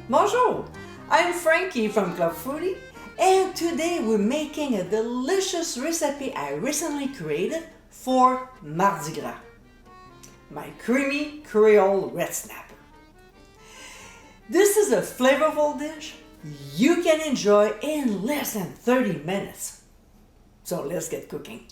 Bonjour, I'm Frankie from Club Foodie, and today we're making a delicious recipe I recently created for Mardi Gras. My Creamy Creole Red Snapper. This is a flavorful dish you can enjoy in less than 30 minutes. So let's get cooking.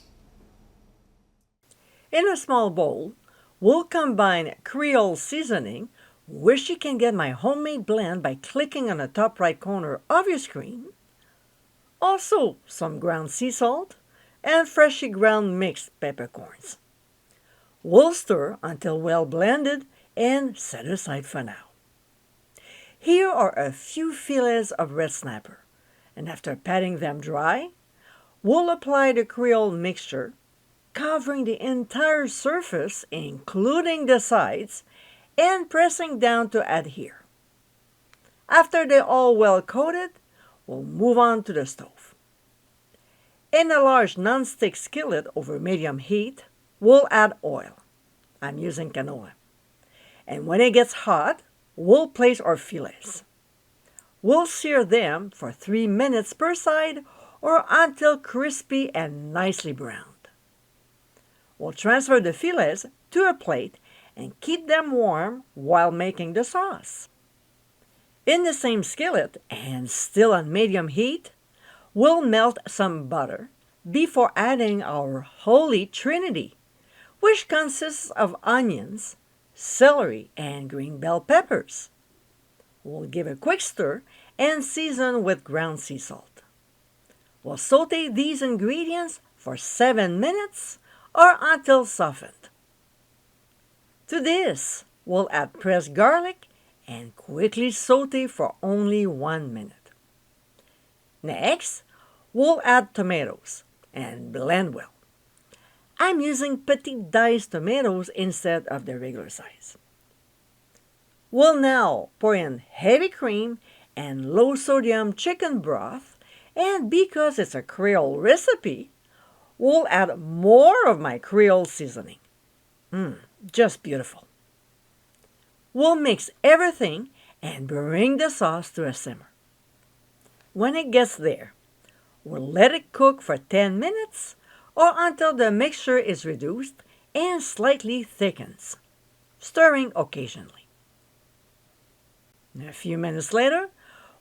In a small bowl, we'll combine Creole seasoning, which you can get my homemade blend by clicking on the top right corner of your screen. Also, some ground sea salt and freshly ground mixed peppercorns. We'll stir until well blended and set aside for now. Here are a few fillets of red snapper, and after patting them dry, we'll apply the Creole mixture, covering the entire surface, including the sides, and pressing down to adhere. After they're all well coated, we'll move on to the stove. In a large non-stick skillet over medium heat, we'll add oil. I'm using canola. And when it gets hot, we'll place our fillets. We'll sear them for 3 minutes per side or until crispy and nicely browned. We'll transfer the fillets to a plate and keep them warm while making the sauce. In the same skillet, and still on medium heat, we'll melt some butter before adding our Holy Trinity, which consists of onions, celery, and green bell peppers. We'll give a quick stir and season with ground sea salt. We'll saute these ingredients for 7 minutes or until softened. To this, we'll add pressed garlic and quickly saute for only 1 minute. Next, we'll add tomatoes and blend well. I'm using petite diced tomatoes instead of the regular size. We'll now pour in heavy cream and low-sodium chicken broth, and because it's a Creole recipe, we'll add more of my Creole seasoning. Just beautiful. We'll mix everything and bring the sauce to a simmer. When it gets there, we'll let it cook for 10 minutes or until the mixture is reduced and slightly thickens, stirring occasionally. A few minutes later,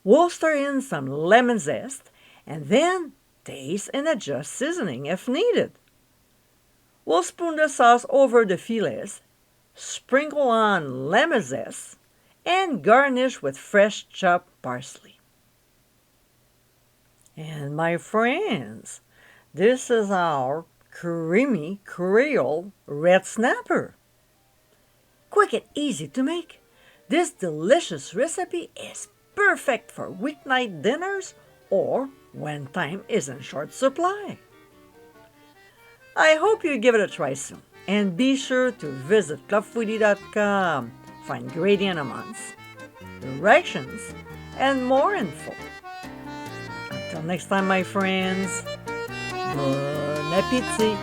we'll stir in some lemon zest and then taste and adjust seasoning if needed. We'll spoon the sauce over the fillets, sprinkle on lemon zest, and garnish with fresh chopped parsley. And my friends, this is our Creamy Creole Red Snapper. Quick and easy to make, this delicious recipe is perfect for weeknight dinners or when time is in short supply. I hope you give it a try soon, and be sure to visit clubfoodie.com for ingredient amounts, directions, and more info. Until next time, my friends, bon appétit!